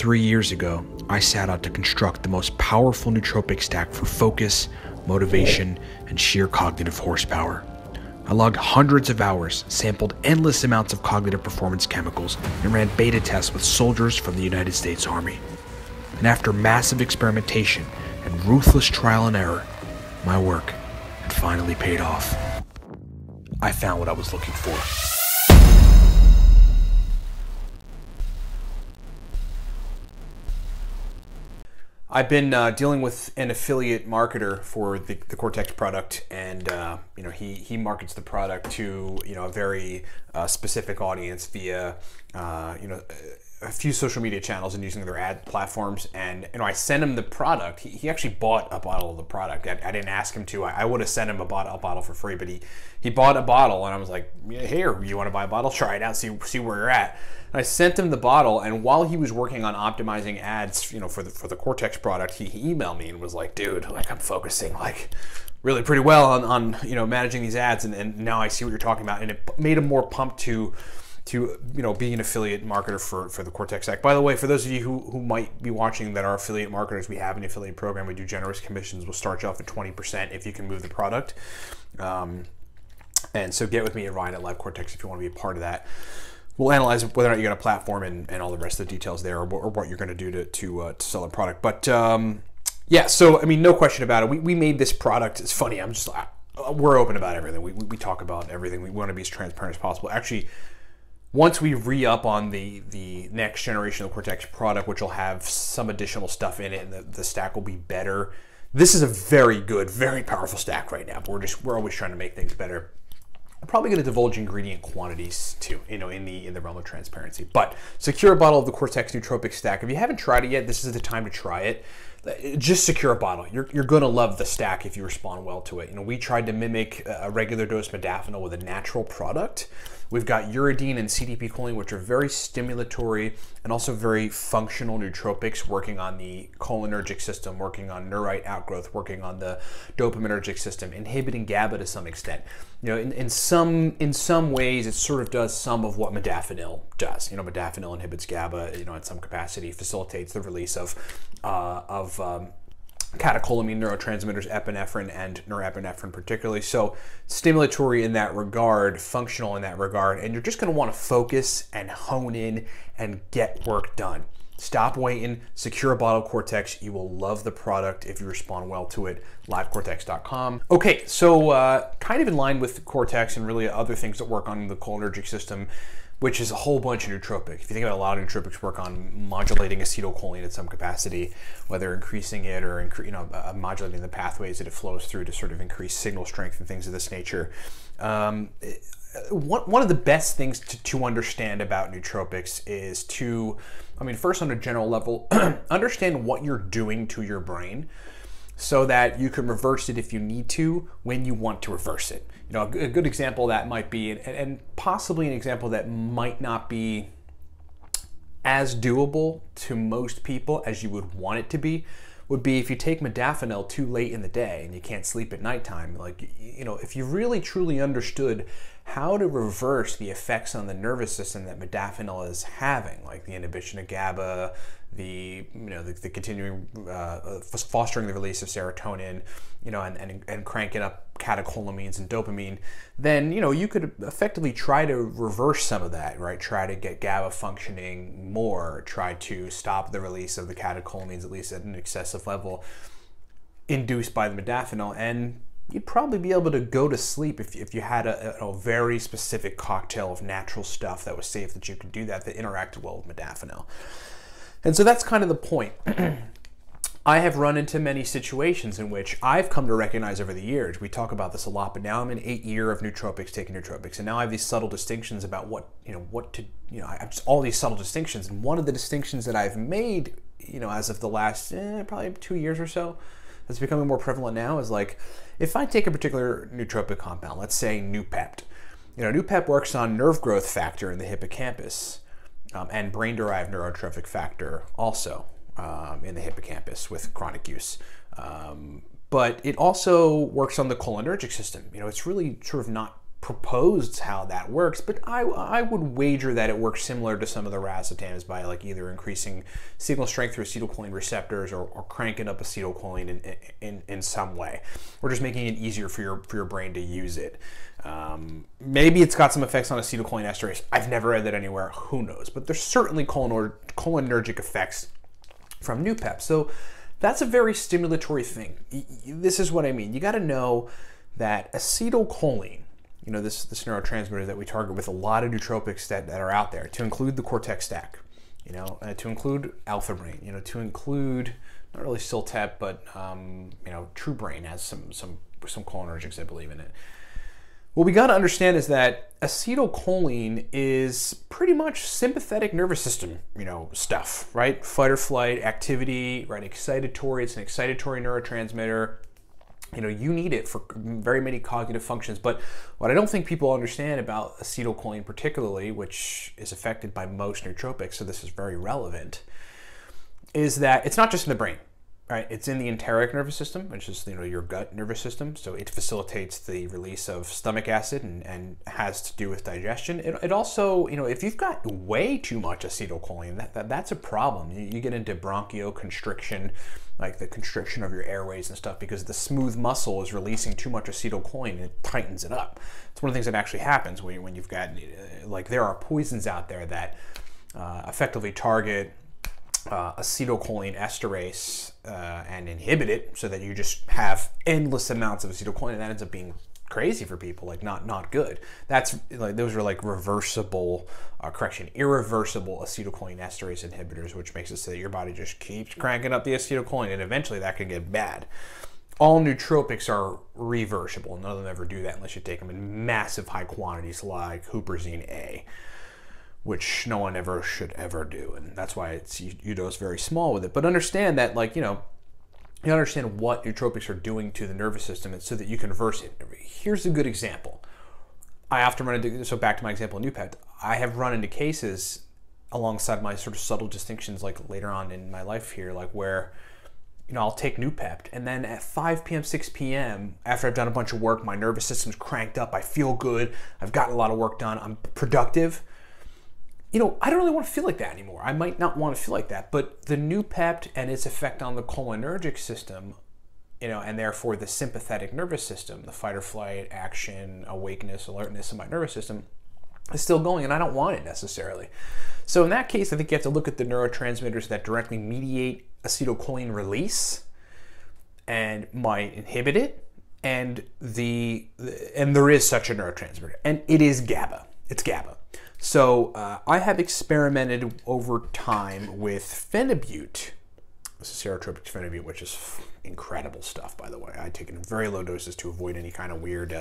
3 years ago, I set out to construct the most powerful nootropic stack for focus, motivation, and sheer cognitive horsepower. I logged hundreds of hours, sampled endless amounts of cognitive performance chemicals, and ran beta tests with soldiers from the United States Army. And after massive experimentation and ruthless trial and error, my work had finally paid off. I found what I was looking for. I've been dealing with an affiliate marketer for the Cortex product, and he markets the product to a very specific audience via a few social media channels and using their ad platforms. And I sent him the product. He actually bought a bottle of the product. I didn't ask him to. I would have sent him a bottle for free, but he bought a bottle, and I was like, here, you want to buy a bottle? Try it out, see where you're at. And I sent him the bottle, and while he was working on optimizing ads, for the Cortex product, he emailed me and was like, dude, I'm focusing really pretty well on managing these ads, and now I see what you're talking about, and it made him more pumped to be an affiliate marketer for the Cortex stack. By the way, for those of you who might be watching that are affiliate marketers, we have an affiliate program. We do generous commissions. We'll start you off at 20% if you can move the product. And so get with me at Ryan at Live Cortex if you want to be a part of that. We'll analyze whether or not you got a platform and all the rest of the details there, or what you're going to do to sell a product. But yeah, so no question about it. We made this product. It's funny. We're open about everything. We talk about everything. We want to be as transparent as possible. Actually, once we re-up on the next generation of the Cortex product, which will have some additional stuff in it, and the stack will be better. This is a very good, very powerful stack right now, but we're always trying to make things better. I'm probably going to divulge ingredient quantities too, in the realm of transparency. But secure a bottle of the Cortex Nootropic stack. If you haven't tried it yet, this is the time to try it. Just secure a bottle. You're going to love the stack if you respond well to it. We tried to mimic a regular dose modafinil with a natural product. We've got uridine and CDP choline, which are very stimulatory and also very functional nootropics, working on the cholinergic system, working on neurite outgrowth, working on the dopaminergic system, inhibiting GABA to some extent. In some ways, it sort of does some of what modafinil does. Modafinil inhibits GABA, in some capacity, facilitates the release of catecholamine neurotransmitters, epinephrine and norepinephrine particularly. So stimulatory in that regard, functional in that regard, and you're just going to want to focus and hone in and get work done. Stop waiting, secure a bottle of Cortex. You will love the product if you respond well to it. livecortex.com. Okay, so kind of in line with Cortex and really other things that work on the cholinergic system, which is a whole bunch of nootropic. If you think about, a lot of nootropics work on modulating acetylcholine at some capacity, whether increasing it or modulating the pathways that it flows through to sort of increase signal strength and things of this nature. One of the best things to understand about nootropics is to, first on a general level, understand what you're doing to your brain so that you can reverse it if you need to when you want to reverse it. A good example of that might be, and possibly an example that might not be as doable to most people as you would want it to be, would be if you take modafinil too late in the day and you can't sleep at nighttime. If you really truly understood how to reverse the effects on the nervous system that modafinil is having, like the inhibition of GABA, the continuing fostering the release of serotonin, and cranking up catecholamines and dopamine, then you could effectively try to reverse some of that, right? Try to get GABA functioning more, try to stop the release of the catecholamines, at least at an excessive level, induced by the modafinil, and you'd probably be able to go to sleep if you had a very specific cocktail of natural stuff that was safe that you could do that interacted well with modafinil. And so that's kind of the point. I have run into many situations in which I've come to recognize over the years, we talk about this a lot, but now I'm in 8th year of nootropics, taking nootropics, and now I have these subtle distinctions about I have just all these subtle distinctions. And one of the distinctions that I've made, as of the last probably 2 years or so, that's becoming more prevalent now, is if I take a particular nootropic compound, let's say Noopept. Noopept works on nerve growth factor in the hippocampus, and brain-derived neurotrophic factor also in the hippocampus with chronic use. But it also works on the cholinergic system. It's really sort of not proposed how that works, but I would wager that it works similar to some of the racetams by like either increasing signal strength through acetylcholine receptors or cranking up acetylcholine in some way, or just making it easier for your brain to use it. Maybe it's got some effects on acetylcholine esterase. I've never read that anywhere. Who knows? But there's certainly cholinergic effects from Noopept. So that's a very stimulatory thing. This is what I mean. You got to know that acetylcholine, you know, this neurotransmitter that we target with a lot of nootropics that are out there, to include the cortex stack, you know, to include alpha brain, you know, to include not really Siltep, but you know, True Brain has some cholinergics, I believe, in it. What we got to understand is that acetylcholine is pretty much sympathetic nervous system, you know, stuff, right? Fight or flight activity, right? Excitatory. It's an excitatory neurotransmitter. You know, you need it for very many cognitive functions. But what I don't think people understand about acetylcholine particularly, which is affected by most nootropics, so this is very relevant, is that it's not just in the brain, right? It's in the enteric nervous system, which is, you know, your gut nervous system. So it facilitates the release of stomach acid and has to do with digestion. It also, you know, if you've got way too much acetylcholine, that's a problem. You get into bronchoconstriction, like the constriction of your airways and stuff, because the smooth muscle is releasing too much acetylcholine and it tightens it up. It's one of the things that actually happens when you've got, like, there are poisons out there that effectively target acetylcholine esterase and inhibit it, so that you just have endless amounts of acetylcholine, and that ends up being crazy for people, like not good. That's like, those are like irreversible acetylcholine esterase inhibitors, which makes it so that your body just keeps cranking up the acetylcholine, and eventually that can get bad. All nootropics are reversible. None of them ever do that unless you take them in massive high quantities, like huperzine A, which no one ever should ever do, and that's why it's you dose very small with it. But understand that, like, you know, you understand what nootropics are doing to the nervous system, and so that you can reverse it. Here's a good example. I often run into, so back to my example of Noopept, I have run into cases alongside my sort of subtle distinctions, like later on in my life here, like where, you know, I'll take Noopept, and then at 5 p.m., 6 p.m., after I've done a bunch of work, my nervous system's cranked up, I feel good, I've gotten a lot of work done, I'm productive. You know, I don't really want to feel like that anymore. I might not want to feel like that, but the Noopept and its effect on the cholinergic system, you know, and therefore the sympathetic nervous system, the fight or flight, action, awakeness, alertness of my nervous system, is still going, and I don't want it necessarily. So in that case, I think you have to look at the neurotransmitters that directly mediate acetylcholine release and might inhibit it, and there is such a neurotransmitter, and it is GABA. It's GABA. So I have experimented over time with Phenibut. This is Nootropics Phenibut, which is incredible stuff, by the way. I take it in very low doses to avoid any kind of weird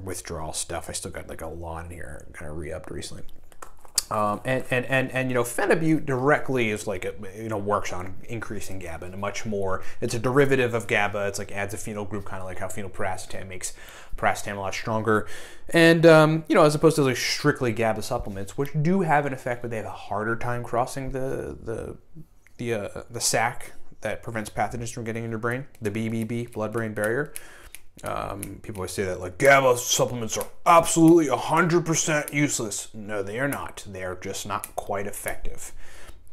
withdrawal stuff. I still got like a lot in here, kind of re-upped recently. And you know, Phenibut directly is like, you know, works on increasing GABA in a much more, it's a derivative of GABA. It's like adds a phenyl group, kind of like how phenylpiracetam makes piracetam a lot stronger. And, you know, as opposed to like strictly GABA supplements, which do have an effect, but they have a harder time crossing the sac that prevents pathogens from getting in your brain, the BBB, blood-brain barrier. People always say that like GABA supplements are absolutely 100% useless. No, they are not. They are just not quite effective.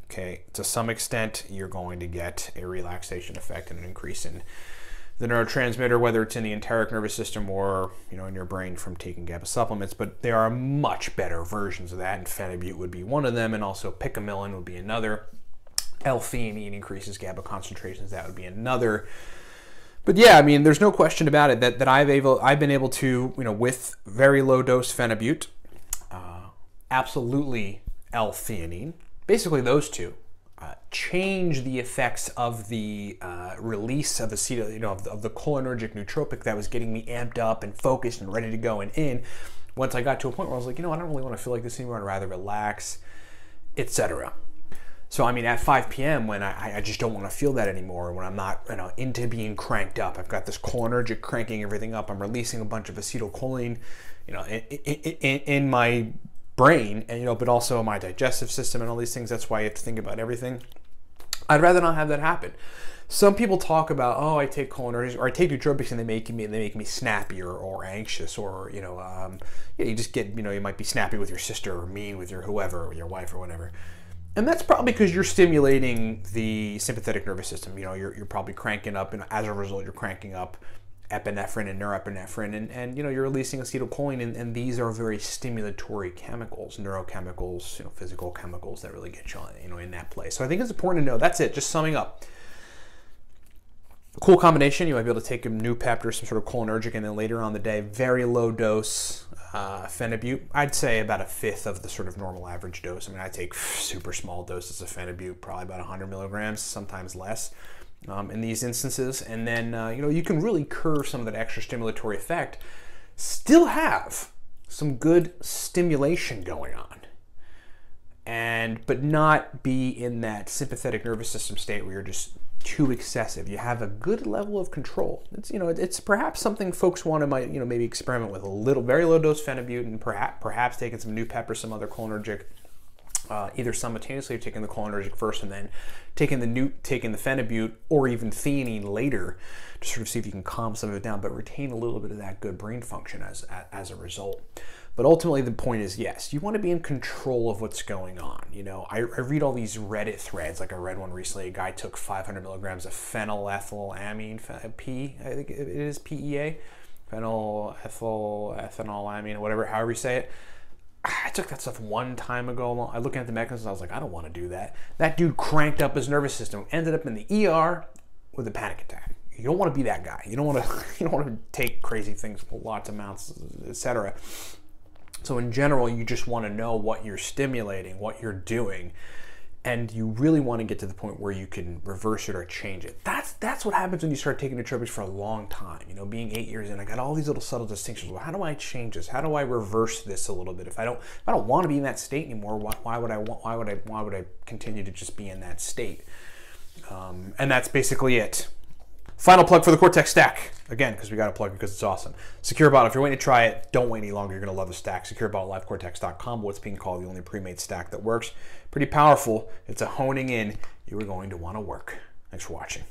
Okay, to some extent, you're going to get a relaxation effect and an increase in the neurotransmitter, whether it's in the enteric nervous system or, you know, in your brain from taking GABA supplements. But there are much better versions of that, and Phenibut would be one of them, and also picamilin would be another. L-theanine increases GABA concentrations. That would be another. But yeah, I mean, there's no question about it that I've been able to, you know, with very low dose Phenibut, absolutely L-theanine, basically those two, change the effects of the release of acetyl, you know, of the cholinergic nootropic that was getting me amped up and focused and ready to go and in. Once I got to a point where I was like, you know, I don't really want to feel like this anymore. I'd rather relax, etc. So, I mean, at 5 p.m. when I just don't want to feel that anymore, when I'm not, you know, into being cranked up, I've got this cholinergic cranking everything up, I'm releasing a bunch of acetylcholine, you know, in my brain, and, you know, but also my digestive system and all these things. That's why you have to think about everything. I'd rather not have that happen. Some people talk about, oh, I take cholinergics or I take nootropics and they make me snappy or anxious, or you just get, you might be snappy with your sister or mean with your whoever, or your wife or whatever. And that's probably because you're stimulating the sympathetic nervous system. You're probably cranking up, and as a result, you're cranking up epinephrine and norepinephrine, and you're releasing acetylcholine, and these are very stimulatory chemicals, neurochemicals, physical chemicals that really get you in that place. So I think it's important to know. That's it. Just summing up. Cool combination. You might be able to take a Noopept or some sort of cholinergic, and then later on in the day, very low dose Phenibut. I'd say about 1/5 of the sort of normal average dose. I mean, I take super small doses of Phenibut, probably about 100 milligrams, sometimes less in these instances. And then, you can really curve some of that extra stimulatory effect, still have some good stimulation going on, but not be in that sympathetic nervous system state where you're just too excessive. You have a good level of control. It's perhaps something folks want to maybe experiment with, a little very low dose Phenibut, and perhaps taking some Noopept or some other cholinergic, either simultaneously or taking the cholinergic first and then taking the Phenibut or even theanine later to sort of see if you can calm some of it down, but retain a little bit of that good brain function as a result. But ultimately, the point is, yes, you want to be in control of what's going on. I read all these Reddit threads. Like I read one recently. A guy took 500 milligrams of phenylethylamine, P, I think it is PEA, phenylethylamine, whatever, however you say it. I took that stuff one time ago. I looked at the mechanisms. I was like, I don't want to do that. That dude cranked up his nervous system, ended up in the ER with a panic attack. You don't want to be that guy. You don't want to take crazy things, lots of amounts, etc. So in general, you just want to know what you're stimulating, what you're doing, and you really want to get to the point where you can reverse it or change it. That's what happens when you start taking nootropics for a long time. Being 8 years in, I got all these little subtle distinctions. Well, how do I change this? How do I reverse this a little bit? If I don't want to be in that state anymore, why would I continue to just be in that state? And that's basically it. Final plug for the Cortex stack. Again, because we got to plug it because it's awesome. Secure Bottle. If you're waiting to try it, don't wait any longer. You're going to love the stack. SecureBottleLiveCortex.com, what's being called the only pre-made stack that works. Pretty powerful. It's a honing in you are going to want to work. Thanks for watching.